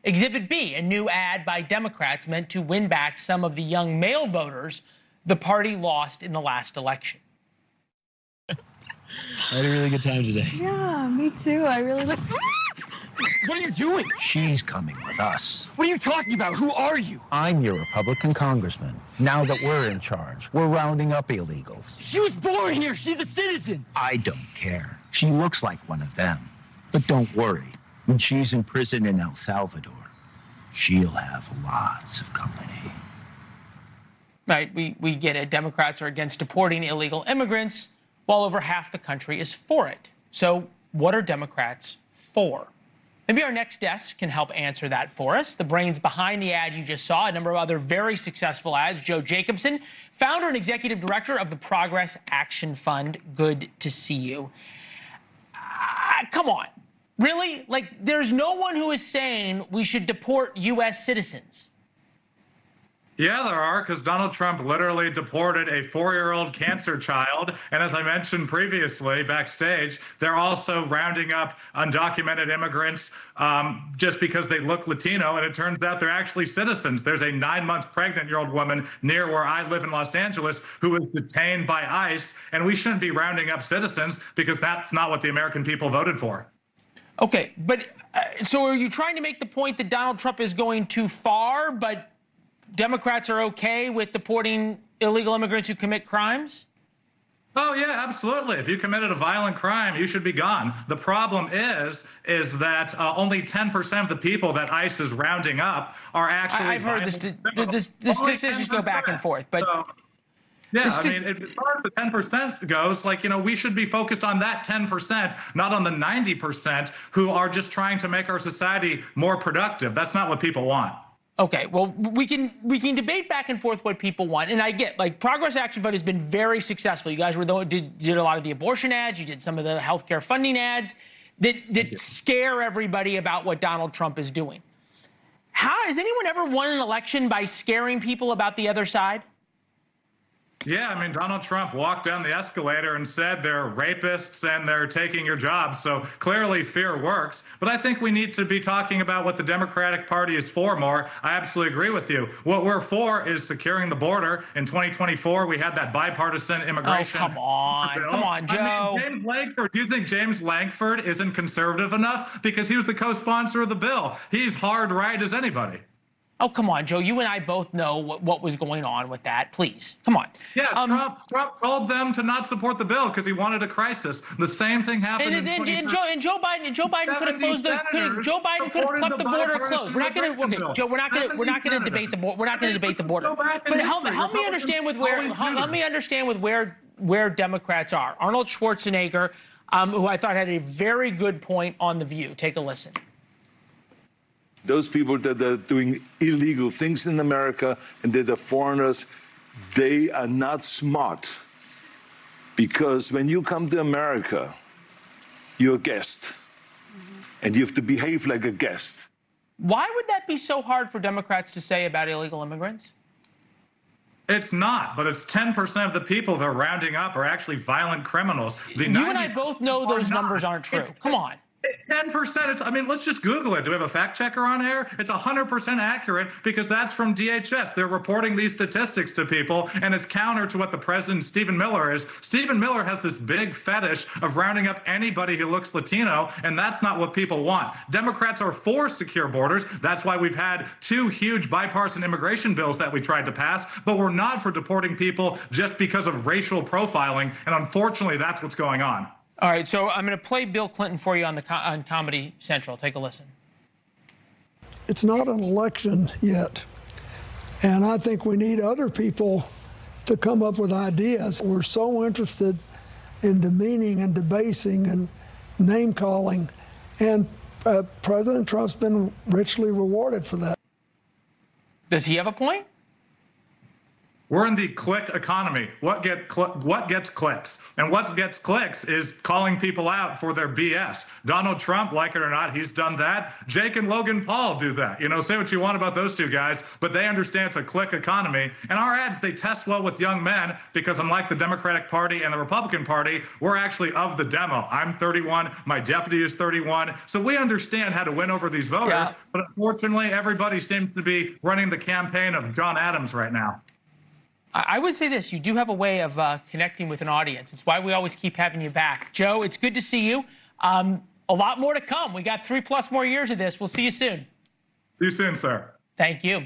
Exhibit B, a new ad by Democrats meant to win back some of the young male voters the party lost in the last election. I had a really good time today. Yeah, me too. I really look. What are you doing? She's coming with us. What are you talking about? Who are you? I'm your Republican congressman. Now that we're in charge, we're rounding up illegals. She was born here. She's a citizen. I don't care. She looks like one of them. But don't worry. When she's in prison in El Salvador, she'll have lots of company. Right, we get it. Democrats are against deporting illegal immigrants, while over half the country is for it. So what are Democrats for? Maybe our next guest can help answer that for us. The brains behind the ad you just saw, a number of other very successful ads. Joe Jacobson, founder and executive director of the Progress Action Fund. Good to see you. Come on. Really? Like, there's no one who is saying we should deport U.S. citizens. Yeah, there are, because Donald Trump literally deported a 4-year-old cancer child. And as I mentioned previously backstage, they're also rounding up undocumented immigrants just because they look Latino. And it turns out they're actually citizens. There's a 9-month pregnant-year-old woman near where I live in Los Angeles who was detained by ICE. And we shouldn't be rounding up citizens because that's not what the American people voted for. Okay, but so are you trying to make the point that Donald Trump is going too far, but Democrats are okay with deporting illegal immigrants who commit crimes? Oh, yeah, absolutely. If you committed a violent crime, you should be gone. The problem is that only 10% of the people that ICE is rounding up are actually... I've heard this statistics go back and forth, but... So, yeah, I mean, as far as the 10% goes, like, you know, we should be focused on that 10%, not on the 90% who are just trying to make our society more productive. That's not what people want. Okay, well, we can debate back and forth what people want, and I get, like, Progress Action Fund has been very successful. You guys did a lot of the abortion ads, you did some of the healthcare funding ads that scare everybody about what Donald Trump is doing. How has anyone ever won an election by scaring people about the other side? Yeah, I mean, Donald Trump walked down the escalator and said they're rapists and they're taking your jobs. So clearly fear works. But I think we need to be talking about what the Democratic Party is for more. I absolutely agree with you. What we're for is securing the border. In 2024, we had that bipartisan immigration. Oh, come on. bill. Come on, Joe. I mean, James Lankford, do you think James Lankford isn't conservative enough? Because he was the co-sponsor of the bill. He's hard right as anybody. Oh, come on, Joe. You and I both know what was going on with that. Please, come on. Yeah, Trump told them to not support the bill because he wanted a crisis. The same thing happened. And Joe Biden could have closed Joe Biden could have kept the border closed. We're not going to. Okay, Joe. We're not going to debate the border. We're not going to debate the border. But help me understand with where Democrats are. Arnold Schwarzenegger, who I thought had a very good point on The View. Take a listen. Those people that are doing illegal things in America and that are foreigners, they are not smart. Because when you come to America, you're a guest. And you have to behave like a guest. Why would that be so hard for Democrats to say about illegal immigrants? It's not, but it's 10% of the people they're rounding up are actually violent criminals. You and I both know those numbers aren't true. Come on. It's 10%. I mean, let's just Google it. Do we have a fact checker on air? It's 100% accurate because that's from DHS. They're reporting these statistics to people, and it's counter to what the president, Stephen Miller, is. Stephen Miller has this big fetish of rounding up anybody who looks Latino, and that's not what people want. Democrats are for secure borders. That's why we've had 2 huge bipartisan immigration bills that we tried to pass, but we're not for deporting people just because of racial profiling, and unfortunately, that's what's going on. All right, so I'm going to play Bill Clinton for you on Comedy Central. Take a listen. It's not an election yet, and I think we need other people to come up with ideas. We're so interested in demeaning and debasing and name-calling, and President Trump's been richly rewarded for that. Does he have a point? We're in the click economy. What gets clicks? And what gets clicks is calling people out for their BS. Donald Trump, like it or not, he's done that. Jake and Logan Paul do that. You know, say what you want about those two guys, but they understand it's a click economy. And our ads, they test well with young men because unlike the Democratic Party and the Republican Party, we're actually of the demo. I'm 31. My deputy is 31. So we understand how to win over these voters. Yeah. But unfortunately, everybody seems to be running the campaign of John Adams right now. I would say this. You do have a way of connecting with an audience. It's why we always keep having you back. Joe, it's good to see you. A lot more to come. We got 3+ more years of this. We'll see you soon. See you soon, sir. Thank you.